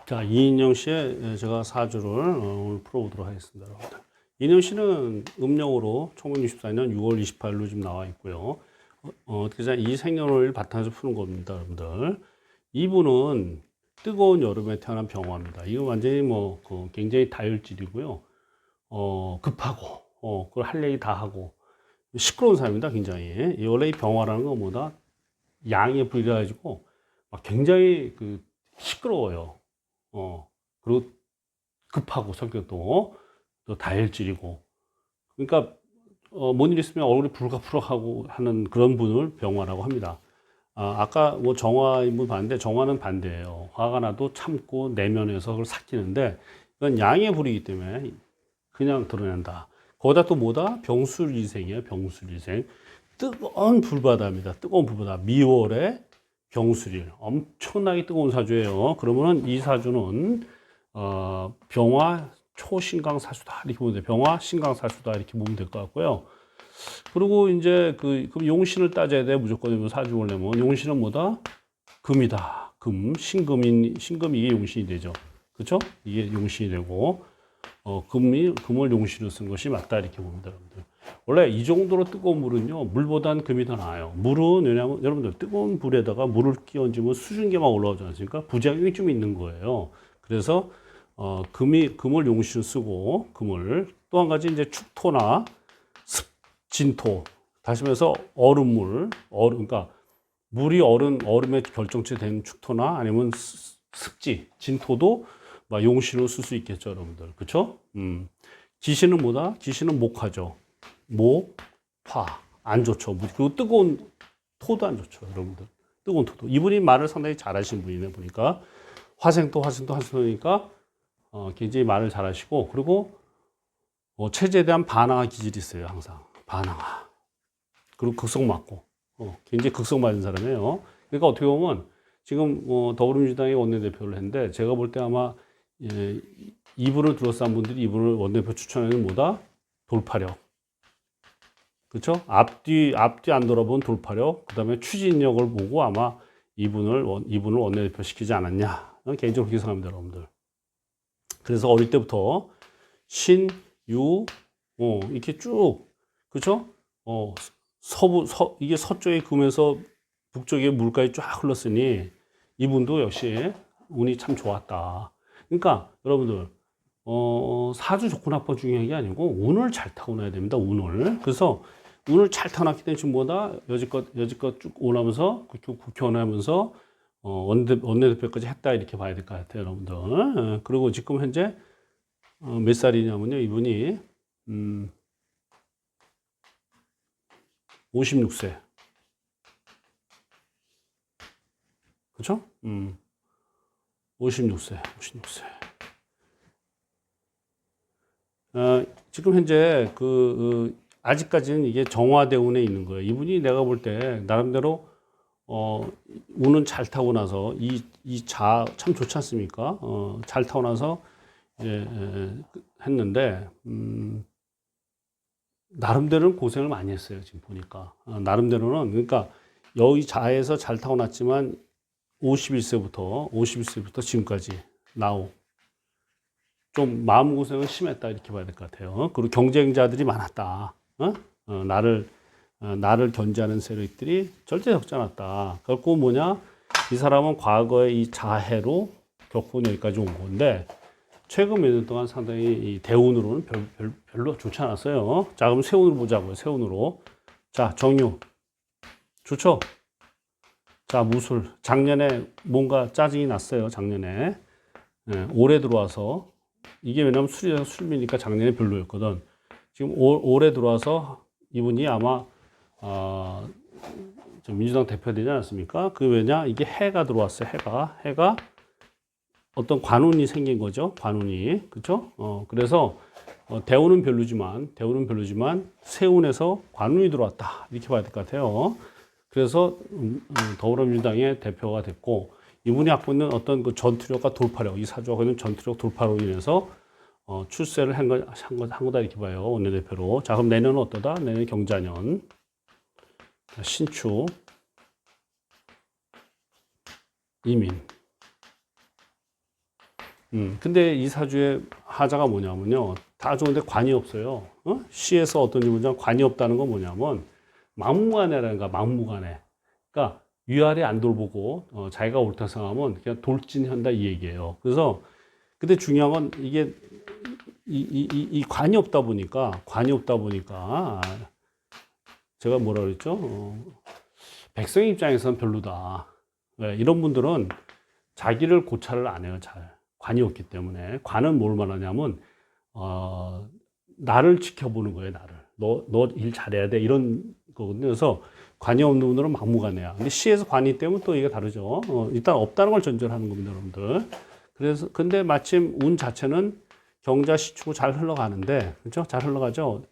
자, 이인영 씨의 제가 사주를 오늘 풀어보도록 하겠습니다, 여러분들. 이인영 씨는 음력으로 1964년 6월 28일로 지금 나와 있고요. 어떻게 이 생년월일 바탕에서 푸는 겁니다, 여러분들. 이분은 뜨거운 여름에 태어난 병화입니다. 이거 완전히 굉장히 다혈질이고요. 급하고, 그걸 할 얘기 다 하고, 시끄러운 사람입니다, 굉장히. 원래 이 병화라는 건 뭐다? 양의 불이라 가지고, 굉장히 시끄러워요. 그리고 급하고 성격도 또 다혈질이고. 그러니까, 뭔 일 있으면 얼굴이 불가풀어하고 하는 그런 분을 병화라고 합니다. 아까 정화인분 봤는데 정화는 반대예요. 화가 나도 참고 내면에서 그걸 삭히는데 이건 양의 불이기 때문에 그냥 드러낸다. 거기다 또 뭐다? 병술이생이에요. 병술이생. 뜨거운 불바다입니다. 뜨거운 불바다. 미월에 병술일. 엄청나게 뜨거운 사주예요. 그러면은 이 사주는 병화 초신강사주다 이렇게 보면 돼요. 병화 신강사주다 이렇게 보면 될 것 같고요. 그리고 이제 그럼 용신을 따져야 돼. 무조건 사주 보려면 용신은 뭐다? 금이다. 금, 신금이 이게 용신이 되죠. 그렇죠? 이게 용신이 되고 금을 용신으로 쓴 것이 맞다 이렇게 봅니다, 여러분들. 원래 이 정도로 뜨거운 물은요, 물보단 금이 더 나아요. 물은 왜냐하면 여러분들 뜨거운 불에다가 물을 끼얹으면 수증기만 올라오지 않습니까? 부작용이 좀 있는 거예요. 그래서 금을 용신으로 쓰고 금을 또 한 가지 이제 축토나 진토, 다시 말해서 얼음물, 그러니까 물이 얼음의 결정체 된 축토나 아니면 습지, 진토도 용신으로 쓸 수 있겠죠, 여러분들. 그쵸? 기신은 뭐다? 기신은 목화죠. 목, 화. 안 좋죠. 그리고 뜨거운 토도 안 좋죠, 여러분들. 뜨거운 토도. 이분이 말을 상당히 잘하시는 분이네, 보니까. 화생토니까, 굉장히 말을 잘하시고, 그리고, 체제에 대한 반항화 기질이 있어요, 항상. 반항화. 그리고 극성 맞고, 굉장히 극성 맞은 사람이에요. 그러니까 어떻게 보면, 지금, 더불어민주당의 원내대표를 했는데, 제가 볼 때 아마, 이분을 둘러싼 분들이 이분을 원내대표 추천하는 뭐다? 돌파력. 그렇죠? 앞뒤 안 돌아본 돌파력, 그 다음에 추진력을 보고 아마 이분을 원내대표 시키지 않았냐. 개인적으로 그렇게 생각합니다, 여러분들. 그래서 어릴 때부터 신, 유, 이렇게 쭉, 그렇죠? 이게 서쪽의 금에서 북쪽의 물까지 쫙 흘렀으니 이분도 역시 운이 참 좋았다. 그러니까 여러분들 사주 조건 합법 중요한 게 아니고 운을 잘 타고나야 됩니다. 운을. 그래서 운을 잘 타고났기 때문에 지금 뭐다 여지껏 쭉 오면서 국회의원 하면서 원내대표까지 했다 이렇게 봐야 될 것 같아요, 여러분들. 그리고 지금 현재 몇 살이냐면요, 이분이 56세. 그렇죠? 56세. 지금 현재 아직까지는 이게 정화대운에 있는 거예요. 이분이 내가 볼 때 나름대로 운은 잘 타고 나서 이 자 참 좋지 않습니까? 잘 타고 나서 이제 했는데 나름대로는 고생을 많이 했어요. 지금 보니까 나름대로는 그러니까 여기 자에서 잘 타고 났지만 51세부터 지금까지 나오. 좀 마음고생은 심했다 이렇게 봐야 될 것 같아요. 그리고 경쟁자들이 많았다. 나를 견제하는 세력들이 절대 적지 않았다. 결국 뭐냐? 이 사람은 과거의 이 자해로 겪고 여기까지 온 건데 최근 몇 년 동안 상당히 이 대운으로는 별로 좋지 않았어요. 자, 그럼 세운으로 보자고요. 세운으로. 자, 정유. 좋죠? 자, 무술. 작년에 뭔가 짜증이 났어요. 작년에. 올해 들어와서 이게 왜냐면 술이니까 작년에 별로였거든. 지금 올해 들어와서 이분이 아마 민주당 대표되지 않았습니까? 왜냐 이게 해가 들어왔어요. 해가 어떤 관운이 생긴 거죠. 관운이 그렇죠? 그래서 대운은 별로지만 세운에서 관운이 들어왔다 이렇게 봐야 될 것 같아요. 그래서 더불어민주당의 대표가 됐고. 이분이 갖고 있는 어떤 전투력과 돌파력, 이 사주가 갖고 있는 전투력 돌파로 인해서 출세를 한 거다 이렇게 봐요. 원내대표로. 자, 그럼 내년은 어떠다? 내년 경자년. 신축. 이민. 근데 이 사주의 하자가 뭐냐면요. 다 좋은데 관이 없어요. 시에서 어떤 문장 관이 없다는 건 뭐냐면 막무가내라는 거야. 막무가내. 그러니까 위아래 안 돌보고 자기가 옳다 생각하면 그냥 돌진한다 이 얘기예요. 그래서 근데 중요한 건 이게 이 관이 없다 보니까 제가 뭐라 그랬죠? 백성 입장에서는 별로다. 왜? 이런 분들은 자기를 고찰을 안 해요. 잘 관이 없기 때문에. 관은 뭘 말하냐면 나를 지켜보는 거예요. 나를 너 일 잘해야 돼 이런 거거든요. 그래서 관이 없는 분들은 막무가내야. 근데 시에서 관이 있기 때문에 또 이게 다르죠. 일단 없다는 걸 전제로 하는 겁니다, 여러분들. 그래서 근데 마침 운 자체는 경자 시축으로 잘 흘러가는데, 그렇죠? 잘 흘러가죠.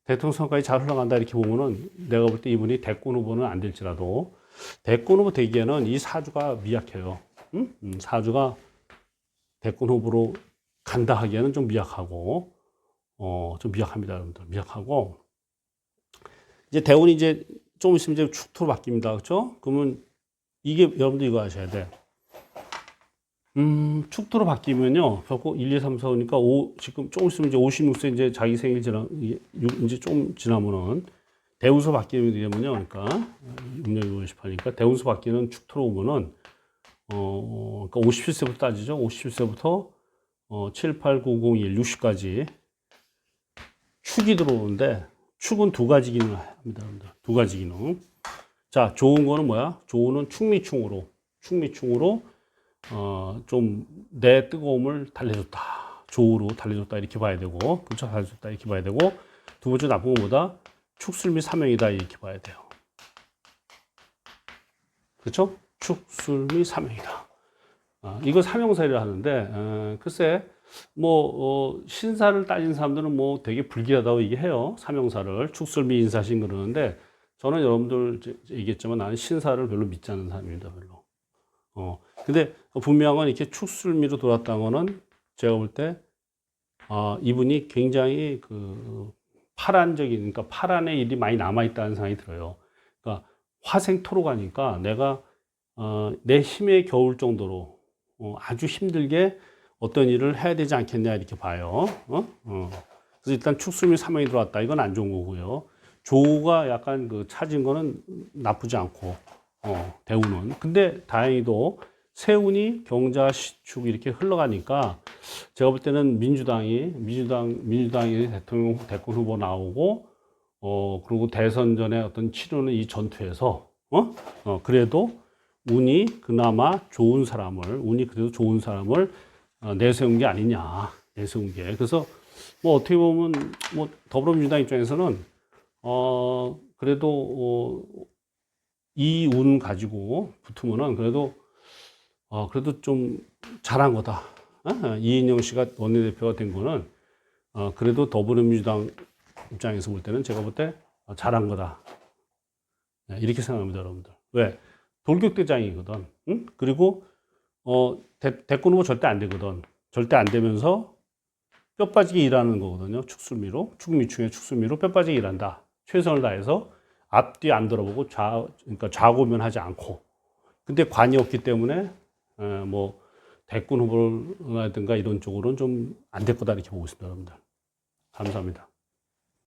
대통령 선거까지 잘 흘러간다 이렇게 보면은 내가 볼 때 이분이 대권 후보는 안 될지라도 대권 후보 되기에는 이 사주가 미약해요. 사주가 대권 후보로 간다 하기에는 좀 미약하고, 좀 미약합니다, 여러분들. 미약하고, 이제 대운이 이제 좀 있으면 이제 축토로 바뀝니다. 그렇죠? 그러면 이게 여러분들 이거 아셔야 돼. 축토로 바뀌면요. 결국 1, 2, 3, 4니까 5, 지금 조금 있으면 이제 56세 이제 자기 생일 이제 좀 지나면은 대운수 바뀌게 되면요. 그러니까 6년 6월 18이니까 대운수 바뀌는 축토로 오면은 그러니까 57세부터 따지죠. 57세부터 7, 8, 9, 0, 1, 60까지 축이 들어오는데 축은 두 가지 기능을 합니다. 여러분들. 두 가지 기능. 자, 좋은 거는 뭐야? 좋은 축미충으로 좀 내 뜨거움을 달래줬다. 조우로 달래줬다. 이렇게 봐야 되고, 그렇죠? 달래줬다. 이렇게 봐야 되고, 두 번째 나쁜 것보다 축술미 사명이다. 이렇게 봐야 돼요. 그렇죠? 축술미 사명이다. 이거 사명사를 하는데, 글쎄, 신사를 따진 사람들은 뭐 되게 불길하다고 얘기해요. 사명사를. 축술미 인사신 그러는데, 저는 여러분들 얘기했지만 나는 신사를 별로 믿지 않는 사람입니다. 별로. 근데 분명한 건 이렇게 축술미로 돌았다는 거는 제가 볼 때, 이분이 굉장히 그러니까 파란의 일이 많이 남아있다는 생각이 들어요. 그러니까 화생토로 가니까 내가, 내 힘에 겨울 정도로, 아주 힘들게 어떤 일을 해야 되지 않겠냐, 이렇게 봐요. 그래서 일단 축술미 사명이 들어왔다. 이건 안 좋은 거고요. 조우가 약간 차진 거는 나쁘지 않고, 대우는. 근데 다행히도 세운이 경자 시축 이렇게 흘러가니까 제가 볼 때는 민주당이 대권 후보 나오고, 그리고 대선 전에 어떤 치르는 이 전투에서, 그래도 운이 그래도 좋은 사람을 내세운 게 아니냐. 내세운 게. 그래서 어떻게 보면 더불어민주당 입장에서는 그래도 이 운 가지고 붙으면은 그래도 좀 잘한 거다. 이인영 씨가 원내대표가 된 거는 그래도 더불어민주당 입장에서 볼 때는 제가 볼 때 잘한 거다. 이렇게 생각합니다, 여러분들. 왜? 돌격대장이거든. 응? 그리고 대권 후보 절대 안 되거든. 절대 안 되면서 뼈 빠지게 일하는 거거든요. 축미충의 축술미로 뼈 빠지게 일한다. 최선을 다해서 앞뒤 안 돌아보고 그러니까 좌고면하지 않고. 근데 관이 없기 때문에 대권 후보라든가 이런 쪽으로는 좀 안 될 거다 이렇게 보고 있습니다, 여러분들. 감사합니다.